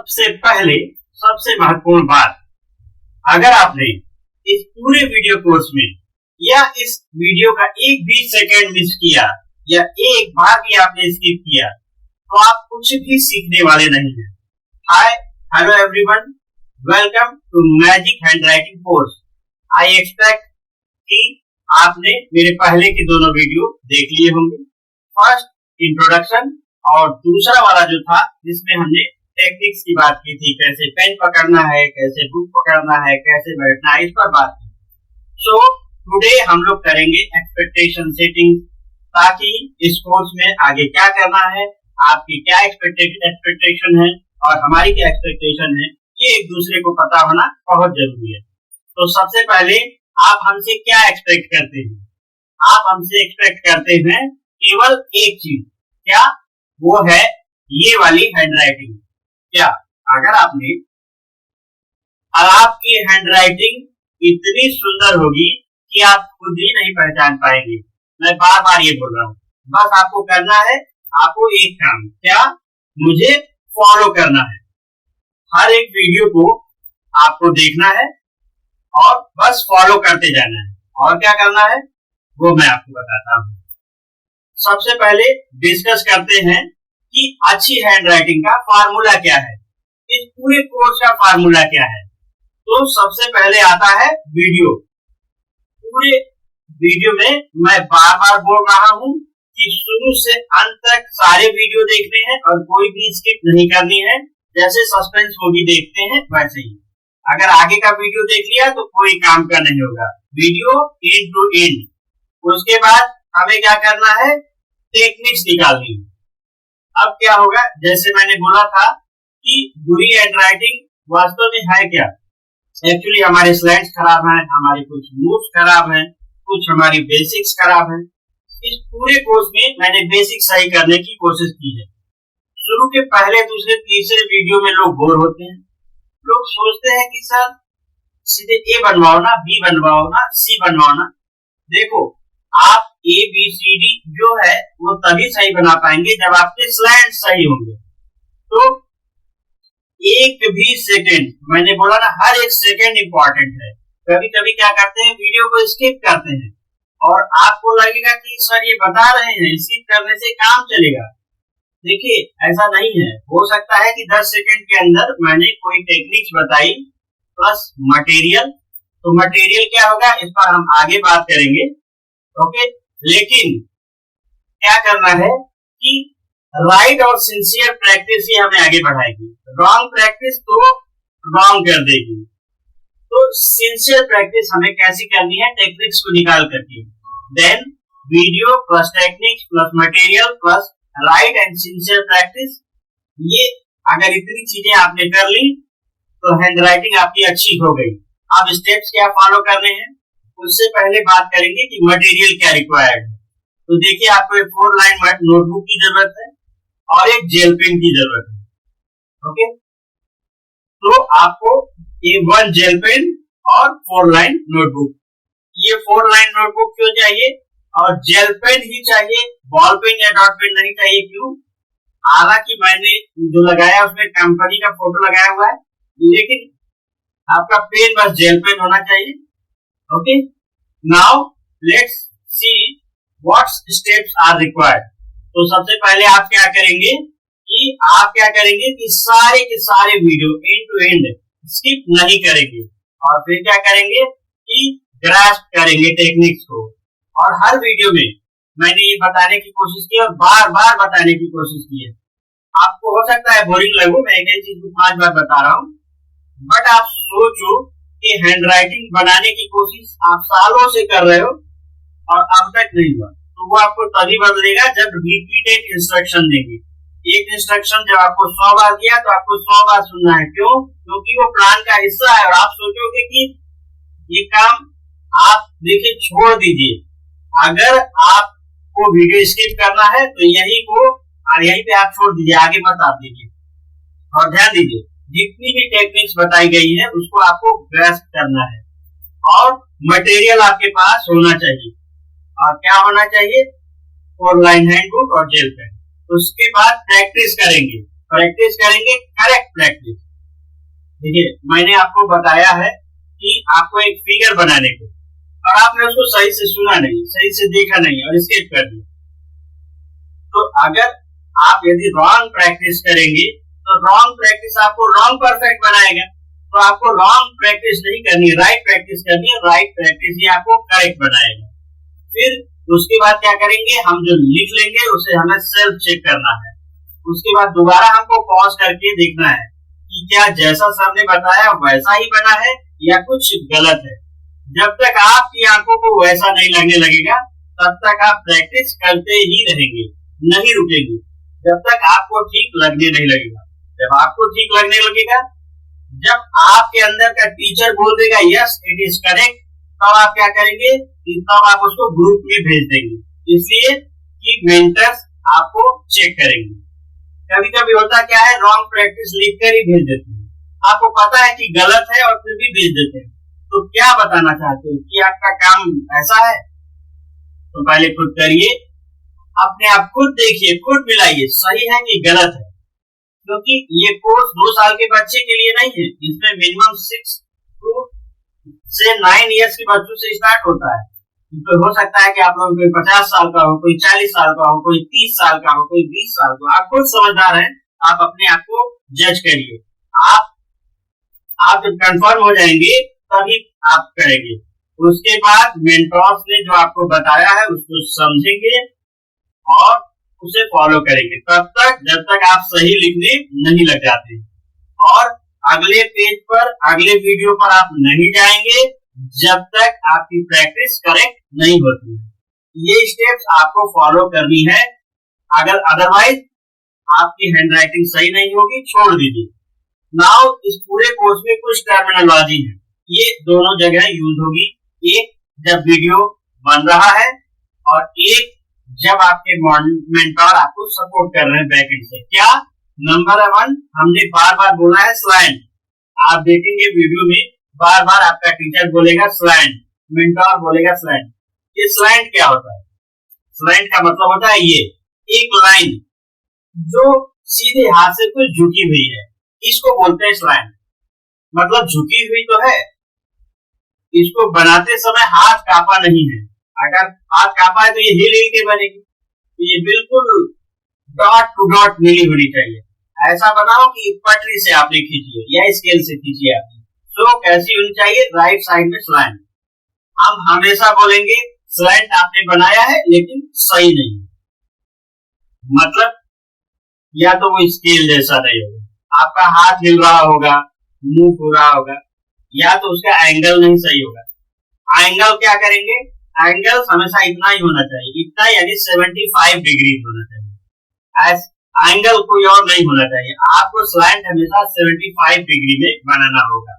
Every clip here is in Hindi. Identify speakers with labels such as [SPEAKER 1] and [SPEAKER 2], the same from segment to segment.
[SPEAKER 1] सबसे महत्वपूर्ण बात, अगर आपने इस पूरे वीडियो कोर्स में या इस वीडियो का एक भी सेकंड मिस किया या एक बार भी आपने स्किप किया तो आप कुछ भी सीखने वाले नहीं हैं। Hi, hello everyone, welcome to magic handwriting course. I expect कि आपने मेरे पहले के दोनों वीडियो देख लिए होंगे। फर्स्ट इंट्रोडक्शन और दूसरा वाला जो था जिसमें हमने टेक्निक्स की बात की थी, कैसे पेन पकड़ना है, कैसे बुक पकड़ना है, कैसे बैठना है, इस पर बात की। सो टुडे हम लोग करेंगे एक्सपेक्टेशन सेटिंग, ताकि इस कोर्स में आगे क्या करना है, आपकी क्या एक्सपेक्टेशन है और हमारी क्या एक्सपेक्टेशन है, ये एक दूसरे को पता होना बहुत जरूरी है। तो सबसे पहले आप हमसे क्या एक्सपेक्ट करते हैं? आप हमसे एक्सपेक्ट करते हैं केवल एक चीज, क्या? वो है ये वाली हैंडराइटिंग। क्या अगर आपकी हैंडराइटिंग इतनी सुंदर होगी कि आप खुद ही नहीं पहचान पाएंगे। मैं बार बार ये बोल रहा हूँ, बस आपको करना है, आपको एक काम, क्या? मुझे फॉलो करना है। हर एक वीडियो को आपको देखना है और बस फॉलो करते जाना है। और क्या करना है वो मैं आपको बताता हूँ। सबसे पहले डिस्कस करते हैं कि अच्छी हैंडराइटिंग का फार्मूला क्या है, इस पूरे कोर्स का फार्मूला क्या है। तो सबसे पहले आता है वीडियो। पूरे वीडियो में मैं बार बार बोल रहा हूँ कि शुरू से अंत तक सारे वीडियो देखने हैं और कोई भी स्किप नहीं करनी है। जैसे सस्पेंस मूवी देखते हैं वैसे ही, अगर आगे का वीडियो देख लिया तो कोई काम का नहीं होगा। Video end to end. उसके बाद हमें क्या करना है, टेक्निक्स निकालनी है। अब क्या होगा, जैसे मैंने बोला था कि बुरी हैंडराइटिंग वास्तव में है क्या। एक्चुअली हमारे स्लाइड्स खराब हैं, हमारे कुछ नोट्स खराब हैं, कुछ हमारी बेसिक्स खराब हैं। इस पूरे कोर्स में मैंने बेसिक सही करने की कोशिश की है। शुरू के पहले, दूसरे, तीसरे वीडियो में लोग बोर होते हैं। लोग सोचते हैं कि सर सीधे ए बनवाओ ना, बी बनवाओ ना, सी बनवाओ ना। देखो, आप ए बी सी डी जो है वो तभी सही बना पाएंगे जब आपके स्लाइड सही होंगे। तो एक भी सेकंड, मैंने बोला ना, हर एक सेकंड इंपॉर्टेंट है। कभी कभी क्या करते हैं, वीडियो को स्किप करते हैं और आपको लगेगा कि सर ये बता रहे हैं, स्किप करने से काम चलेगा। देखिए, ऐसा नहीं है। हो सकता है कि 10 सेकंड के अंदर मैंने कोई टेक्निक्स बताई प्लस मटेरियल, तो मटेरियल क्या होगा इस पर हम आगे बात करेंगे। ओके, लेकिन क्या करना है कि राइट और सिंसियर प्रैक्टिस ही हमें आगे बढ़ाएगी। रॉन्ग प्रैक्टिस तो रॉन्ग कर देगी। तो सिंसियर प्रैक्टिस हमें कैसी करनी है, टेक्निक्स को निकाल करके। Then video plus techniques plus material plus right and sincere practice. ये अगर इतनी चीजें आपने कर ली तो हैंडराइटिंग आपकी अच्छी हो गई। अब स्टेप्स क्या फॉलो करने हैं, उससे पहले बात करेंगे कि मटेरियल क्या रिक्वायर्ड है। तो देखिए, आपको एक 4 लाइन नोटबुक की जरूरत है और एक जेल पेन की जरूरत है। ओके, तो आपको ये 1 जेल पेन और 4 लाइन नोटबुक। ये 4 लाइन नोटबुक क्यों चाहिए और जेल पेन ही चाहिए, बॉल पेन या डॉट पेन नहीं चाहिए, क्यों? हालांकि मैंने जो लगाया उसमें कंपनी का फोटो लगाया हुआ है, लेकिन आपका पेन बस जेल पेन होना चाहिए। Okay, now let's see what steps are required. तो सबसे पहले आप क्या करेंगे कि सारे के सारे video end to end skip नहीं करेंगे और फिर क्या करेंगे कि ग्रास्प करेंगे टेक्निक्स को। और हर वीडियो में मैंने ये बताने की कोशिश की और बार बार बताने की कोशिश की है। आपको हो सकता है बोरिंग लगो, मैं एक ही चीज को 5 बार बता रहा हूँ, बट आप सोचो कि हैंडराइटिंग बनाने की कोशिश आप सालों से कर रहे हो और अब तक नहीं हुआ, तो वो आपको तभी बदलेगा जब रिपीटेड इंस्ट्रक्शन देंगे। एक इंस्ट्रक्शन जब आपको 100 बार दिया तो आपको 100 बार सुनना है। क्यों? क्योंकि वो प्लान का हिस्सा है। और आप सोचोगे कि ये काम आप देखिए छोड़ दीजिए। अगर आपको वीडियो स्किप करना है तो यही पे आप छोड़ दीजिए, आगे मत आप दीजिए। और ध्यान दीजिए, जितनी भी टेक्निक्स बताई गई है उसको आपको ग्रास्प करना है और मटेरियल आपके पास होना चाहिए। और क्या होना चाहिए? 4 लाइन हैंडबुक और जेल पेन। उसके बाद प्रैक्टिस करेंगे। प्रैक्टिस करेंगे करेक्ट प्रैक्टिस। देखिए मैंने आपको बताया है कि आपको एक फिगर बनाने को, और आपने उसको सही से सुना नहीं, सही से देखा नहीं और स्केच कर दिया। तो अगर आप यदि रॉन्ग प्रैक्टिस करेंगे तो रॉन्ग प्रैक्टिस आपको रॉन्ग परफेक्ट बनाएगा। तो आपको रॉन्ग प्रैक्टिस नहीं करनी, राइट प्रैक्टिस करनी है। राइट प्रैक्टिस ही आपको करेक्ट बनाएगा। फिर उसके बाद क्या करेंगे, हम जो लिख लेंगे उसे हमें सेल्फ चेक करना है। उसके बाद दोबारा हमको पॉज करके देखना है कि क्या जैसा सर ने बताया वैसा ही बना है या कुछ गलत है। जब तक आपकी आंखों को वैसा नहीं लगने लगेगा तब तक आप प्रैक्टिस करते ही रहेंगे, नहीं रुकेंगे जब तक आपको ठीक लगने नहीं लगेगा। जब आपको ठीक लगने लगेगा, जब आपके अंदर का टीचर बोल देगा यस इट इज करेक्ट, तब आप क्या करेंगे, तब आप उसको ग्रुप में भेज देंगे, इसलिए कि मेंटर्स आपको चेक करेंगे। कभी कभी होता क्या है, रॉन्ग प्रैक्टिस लिखकर ही भेज देते हैं, आपको पता है कि गलत है और फिर भी भेज देते हैं। तो क्या बताना चाहते हो कि आपका काम ऐसा है? तो पहले खुद करिए, अपने आप खुद देखिए, खुद मिलाइए सही है कि गलत है, क्योंकि ये कोर्स 2 साल के बच्चे के लिए नहीं है। इसमें मिनिमम 6 से 9 इयर्स के बच्चों से स्टार्ट होता है। तो हो सकता है कि आप लोगों कोई 50 साल का हो, कोई 40 साल का हो, कोई 30 साल का हो, कोई 20 साल का। आप खुद समझदार हैं, आप अपने आप को जज करिए। आप जब कंफर्म हो जाएंगे तभी आप करेंगे। उसके बाद मेंटर्स ने जो आपको बताया है उसको समझेंगे और उसे फॉलो करेंगे, तब तक जब तक आप सही लिखने नहीं लग जाते। और अगले पेज पर, अगले वीडियो पर आप नहीं जाएंगे जब तक आपकी प्रैक्टिस करेक्ट नहीं होती। ये स्टेप्स आपको फॉलो करनी है, अगर अदरवाइज आपकी हैंडराइटिंग सही नहीं होगी, छोड़ दीजिए। नाउ इस पूरे कोर्स में कुछ टर्मिनोलॉजी है, ये दोनों जगह यूज होगी। एक जब वीडियो बन रहा है और एक जब आपके मेंटर आपको सपोर्ट कर रहे हैं बैकएंड से। क्या? नंबर 1 हमने बार बार बोला है स्लैंट। आप देखेंगे वीडियो में बार बार आपका टीचर बोलेगा स्लैंट, मेंटर बोलेगा स्लैंट। ये स्लैंट क्या होता है? स्लैंट का मतलब होता है ये एक लाइन जो सीधे हाथ से कुछ झुकी हुई है, इसको बोलते हैं स्लैंट। मतलब झुकी हुई तो है, इसको बनाते समय हाथ कापा नहीं है। अगर हाथ कापा है तो ये हिल हिल के बनेगी। तो ये बिल्कुल डॉट टू डॉट मिली होनी चाहिए। ऐसा बनाओ कि पटरी से आपने खींची है या स्केल से खींची है आपने। तो कैसी होनी चाहिए? राइट साइड में स्लैंट। हम हमेशा बोलेंगे स्लैंट आपने बनाया है लेकिन सही नहीं, मतलब या तो वो स्केल जैसा नहीं होगा, आपका हाथ हिल रहा होगा, मूव हो रहा होगा, या तो उसका एंगल नहीं सही होगा। एंगल क्या करेंगे? एंगल हमेशा इतना ही होना चाहिए, इतना यानी 75 डिग्री होना चाहिए। एंगल कोई और नहीं होना चाहिए। आपको स्लैंट हमेशा 75 डिग्री में बनाना होगा।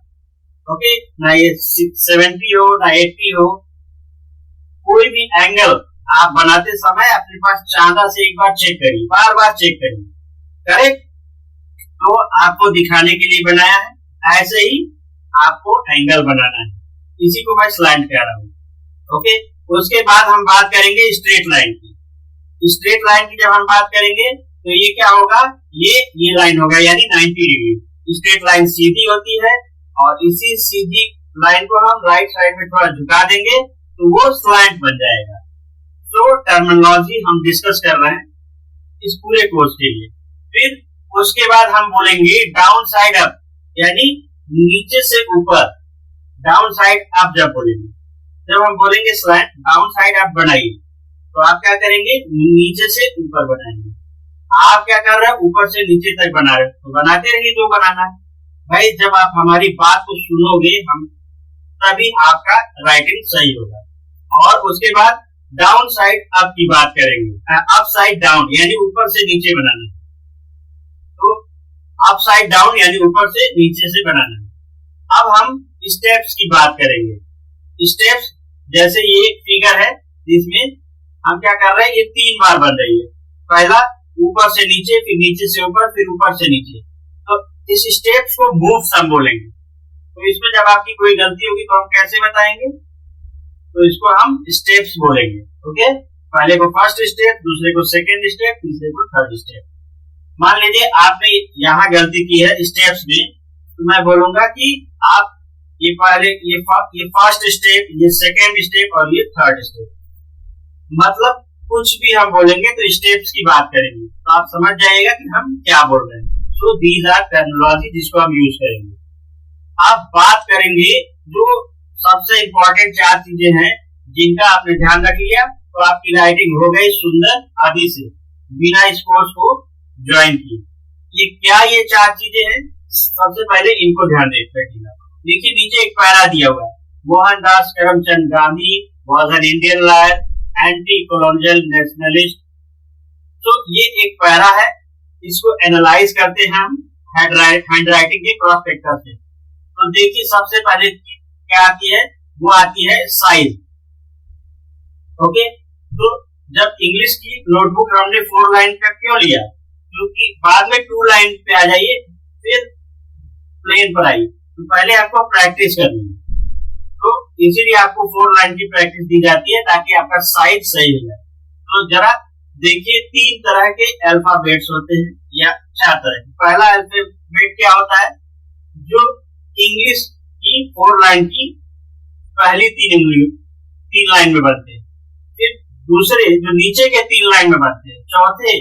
[SPEAKER 1] ओके, ना ये 70 हो ना 80 हो, कोई भी एंगल आप बनाते समय अपने पास चांदा से एक बार चेक करिए, बार बार चेक करिए। करेक्ट? तो आपको दिखाने के लिए बनाया है, ऐसे ही आपको एंगल बनाना है, इसी को मैं स्लैंट कह रहा हूँ। ओके, उसके बाद हम बात करेंगे स्ट्रेट लाइन की। स्ट्रेट लाइन की जब हम बात करेंगे तो ये क्या होगा, ये लाइन होगा यानी 90 डिग्री। स्ट्रेट लाइन सीधी होती है और इसी सीधी लाइन को हम राइट साइड में थोड़ा झुका देंगे तो वो स्लैंट बन जाएगा। तो टर्मिनोलॉजी हम डिस्कस कर रहे हैं इस पूरे कोर्स के लिए। फिर उसके बाद हम बोलेंगे डाउन साइड अप, यानी नीचे से ऊपर। डाउन साइड अप जब बोलेंगे, जब हम बोलेंगे स्लैंट डाउन साइड अप बनाइए, तो आप क्या करेंगे? नीचे से ऊपर बनाएंगे। आप क्या कर रहे हैं? ऊपर से नीचे तक बना रहे हो, तो बनाते रहिए जो बनाना है। भाई जब आप हमारी बात को सुनोगे हम, तभी आपका राइटिंग सही होगा। और उसके बाद डाउन साइड अप की बात करेंगे। अप साइड डाउन यानी ऊपर से नीचे बनाना, तो अप साइड डाउन यानी ऊपर से नीचे से बनाना। अब हम स्टेप्स की बात करेंगे। स्टेप्स जैसे ये एक फिगर है जिसमें हम क्या कर रहे हैं, ये 3 बार बन रही है। पहला ऊपर से नीचे, फिर नीचे से ऊपर, फिर ऊपर से नीचे। तो इस स्टेप्स को मूव्स हम बोलेंगे। तो इसमें जब आपकी कोई गलती होगी तो हम कैसे बताएंगे? तो इसको हम स्टेप्स बोलेंगे। ओके, पहले को फर्स्ट स्टेप, दूसरे को सेकंड स्टेप, तीसरे को थर्ड स्टेप। मान लीजिए आपने यहाँ गलती की है स्टेप्स में, तो मैं बोलूंगा कि आप ये पहले ये फर्स्ट स्टेप, ये सेकेंड स्टेप और ये थर्ड स्टेप, मतलब कुछ भी हम बोलेंगे तो स्टेप्स की बात करेंगे तो आप समझ जाइएगा कि हम क्या बोल रहे हैं। सो दीज आर टर्मिनोलॉजी जिसको हम यूज करेंगे। अब बात करेंगे जो सबसे इम्पोर्टेंट 4 चीजें हैं जिनका आपने ध्यान रख लिया तो आपकी राइटिंग हो गई सुंदर अभी से, बिना इस कोर्स को ज्वाइन किए। ये क्या ये 4 चीजें हैं, सबसे पहले इनको ध्यान रखिएगा। देखिए नीचे एक पैरा दिया हुआ है, Mohandas Karamchand Gandhi was an Indian lawyer, anti colonial nationalist. तो ये एक पैरा है, इसको एनालाइज करते हैं हम हैंडराइटिंग के प्रोस्पेक्टर से। तो देखिए सबसे पहले क्या आती है, वो आती है साइज। ओके, तो जब इंग्लिश की नोटबुक हमने 4 लाइन का क्यों लिया, क्योंकि बाद में 2 लाइन पे आ जाइए फिर प्लेन पर आइए, तो पहले आपको प्रैक्टिस करनी है। तो इसीलिए आपको 4 लाइन की प्रैक्टिस दी जाती है ताकि आपका साइज सही हो जाए। तो जरा देखिए 3 तरह के अल्फाबेट्स होते हैं या 4 तरह के। पहला अल्फाबेट क्या होता है, जो इंग्लिश की 4 लाइन की पहली 3 लाइन में बनते हैं, फिर दूसरे जो नीचे के 3 लाइन में बनते हैं, चौथे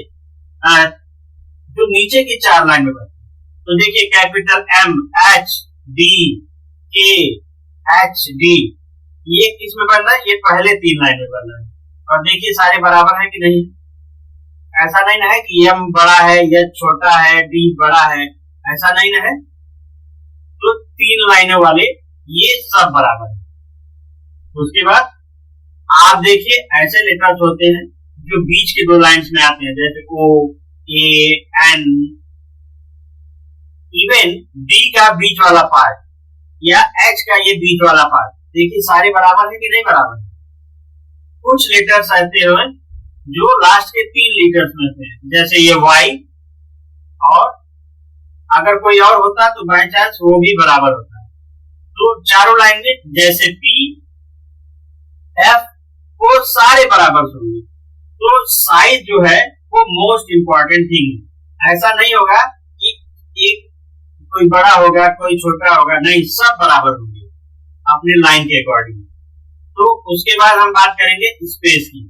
[SPEAKER 1] जो नीचे की 4 लाइन में बनते हैं। तो देखिए capital M H D K H D, ये किस में बन रहा है, ये पहले 3 लाइन में बन रहा है। और देखिए सारे बराबर है कि नहीं, ऐसा नहीं ना है कि M बड़ा है, H छोटा है, D बड़ा है, ऐसा नहीं ना है। तो 3 लाइनों वाले ये सब बराबर है। उसके बाद आप देखिए ऐसे लेटर्स होते हैं जो बीच के 2 लाइंस में आते हैं, जैसे O A N, even D का बीच वाला पार्ट या H का ये बीच वाला पार्ट, देखिए सारे बराबर है कि नहीं बराबर है। कुछ लेटर्स ऐसे हैं जो लास्ट के 3 लेटर्स में थे, जैसे ये Y, और अगर कोई और होता तो बाय चांस वो भी बराबर होता है। तो चारों लाइन में जैसे P F वो सारे बराबर होंगे। तो साइज जो है वो मोस्ट इंपॉर्टेंट थिंग है। ऐसा नहीं होगा कि एक कोई बड़ा होगा कोई छोटा होगा, नहीं, सब बराबर होंगे अपने लाइन के अकॉर्डिंग। तो उसके बाद हम बात करेंगे स्पेस की।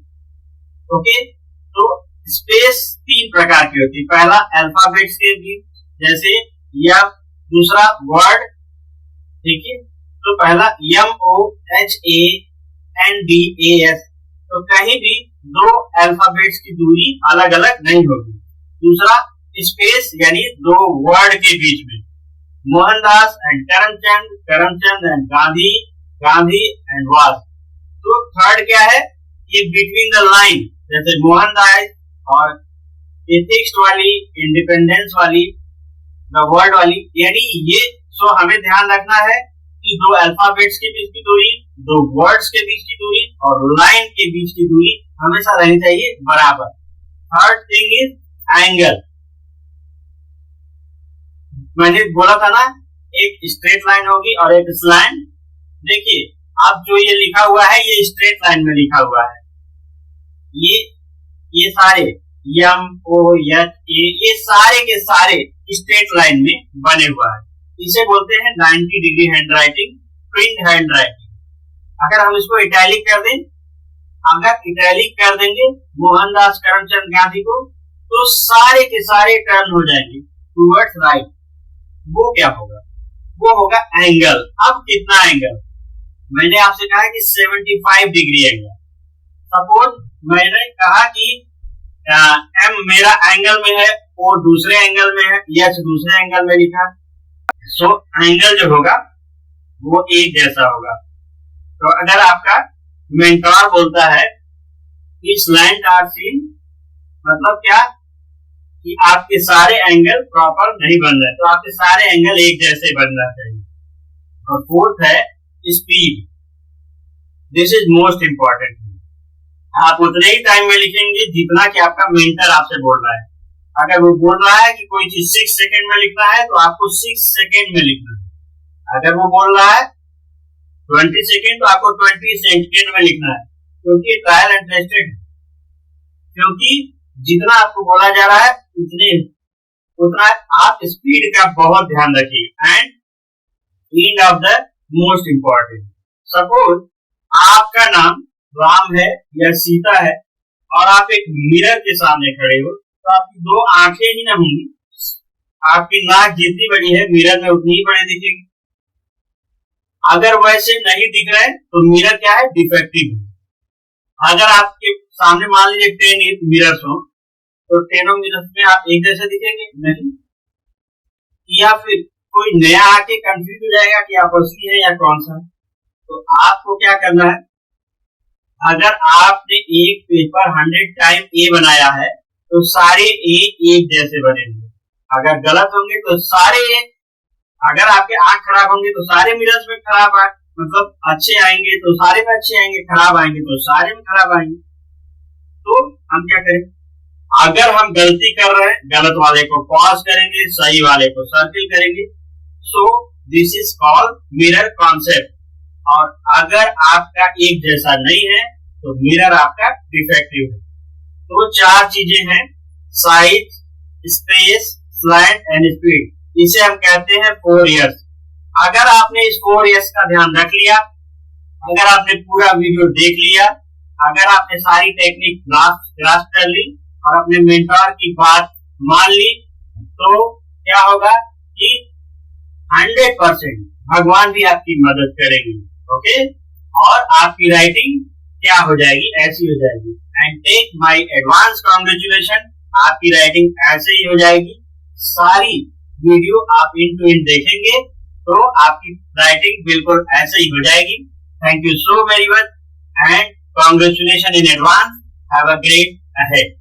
[SPEAKER 1] ओके, तो स्पेस 3 प्रकार की होती है। पहला अल्फाबेट्स के बीच, जैसे या दूसरा वर्ड, ठीक है। तो पहला MOHANDAS, तो कहीं भी 2 अल्फाबेट्स की दूरी अलग अलग नहीं होगी। दूसरा स्पेस यानी 2 वर्ड के बीच में, Mohandas and Karamchand, Karamchand and Gandhi, Gandhi and was. तो थर्ड क्या है, ये बिटवीन द लाइन, जैसे मोहनदास और एथिक्स वाली, इंडिपेंडेंस वाली, द वर्ड वाली, यानी ये। सो हमें ध्यान रखना है कि 2 अल्फाबेट्स के बीच की दूरी, 2 वर्ड्स के बीच की दूरी और लाइन के बीच की दूरी हमेशा रहनी चाहिए बराबर। Third thing is angle. मैंने बोला था ना, एक स्ट्रेट लाइन होगी और एक स्लैंट। देखिए अब जो ये लिखा हुआ है ये स्ट्रेट लाइन में लिखा हुआ है, ये सारे MOHA ये सारे के सारे स्ट्रेट लाइन में बने हुआ है। इसे बोलते हैं 90 डिग्री हैंडराइटिंग, प्रिंट हैंडराइटिंग। अगर हम इसको इटैलिक कर दें, अगर इटैलिक कर देंगे मोहनदास करमचंद गांधी को, तो सारे के सारे टर्न हो जाएंगे टुवर्ड्स राइट। वो क्या होगा, वो होगा एंगल। अब कितना एंगल, मैंने आपसे कहा कि 75 डिग्री एंगल। सपोज मैंने कहा कि M मेरा एंगल में है, O दूसरे एंगल में है, H दूसरे एंगल में लिखा। सो एंगल जो होगा वो एक जैसा होगा। तो अगर आपका मेंटोर बोलता है कि स्लैंट आर सीन, मतलब क्या कि आपके सारे एंगल प्रॉपर नहीं बन रहे, तो आपके सारे एंगल एक जैसे बनना चाहिए। और फोर्थ है speed, this is most important. आप उतने ही टाइम में लिखेंगे जितना कि आपका मेंटर आपसे बोल रहा है। अगर वो बोल रहा है कि कोई चीज 6 सेकंड में लिखना है तो आपको 6 सेकंड में लिखना है। अगर वो बोल रहा है 20 सेकंड तो आपको 20 सेकंड में लिखना है, क्योंकि ट्रायल एंड टेस्टेड। क्योंकि जितना आपको बोला जा रहा है उतने उतना आप स्पीड का बहुत ध्यान रखिए। And end of the most important, suppose आपका नाम राम है या सीता है और आप एक मिरर के सामने खड़े हो, तो आपकी दो आंखें ही ना होंगी, आपकी नाक जितनी बड़ी है मिरर में उतनी ही बड़ी दिखेगी। अगर वैसे नहीं दिख रहे तो मिरर क्या है, डिफेक्टिव है। अगर आपके सामने मान लीजिए 10 मिरर्स हो, तो 10 मिनट में आप एक जैसे दिखेंगे नहीं, या फिर कोई नया आके कंफ्यूज हो जाएगा कि आप असली है या कौन सा। तो आपको क्या करना है, अगर आपने एक पेपर 100 टाइम ए बनाया है तो सारे ए एक जैसे बनेंगे। अगर गलत होंगे तो सारे ए, अगर आपके आंख खराब होंगे तो सारे मिरर्स में खराब आए, मतलब अच्छे आएंगे तो सारे में अच्छे आएंगे, खराब आएंगे तो सारे में खराब आएंगे। तो हम क्या करें, अगर हम गलती कर रहे हैं, गलत वाले को पॉज करेंगे, सही वाले को सर्किल करेंगे। So this is called mirror concept. और अगर आपका एक जैसा नहीं है तो मिरर आपका डिफेक्टिव है। तो 4 चीजें हैं, size, space, slant and speed. इसे हम कहते हैं 4 इयर्स। अगर आपने इस 4 इयर्स का ध्यान रख लिया, अगर आपने पूरा वीडियो देख लिया, अगर आपने सारी टेक्निक ग्रास्प कर ली और अपने मेंटर की बात मान ली, तो क्या होगा कि 100% भगवान भी आपकी मदद करेंगे। ओके, और आपकी राइटिंग क्या हो जाएगी, ऐसी हो जाएगी। And take my advance congratulation, आपकी राइटिंग ऐसे ही हो जाएगी। सारी वीडियो आप इन टू इन देखेंगे तो आपकी राइटिंग बिल्कुल ऐसे ही हो जाएगी। Thank you so very much and congratulation in advance. Have a great ahead.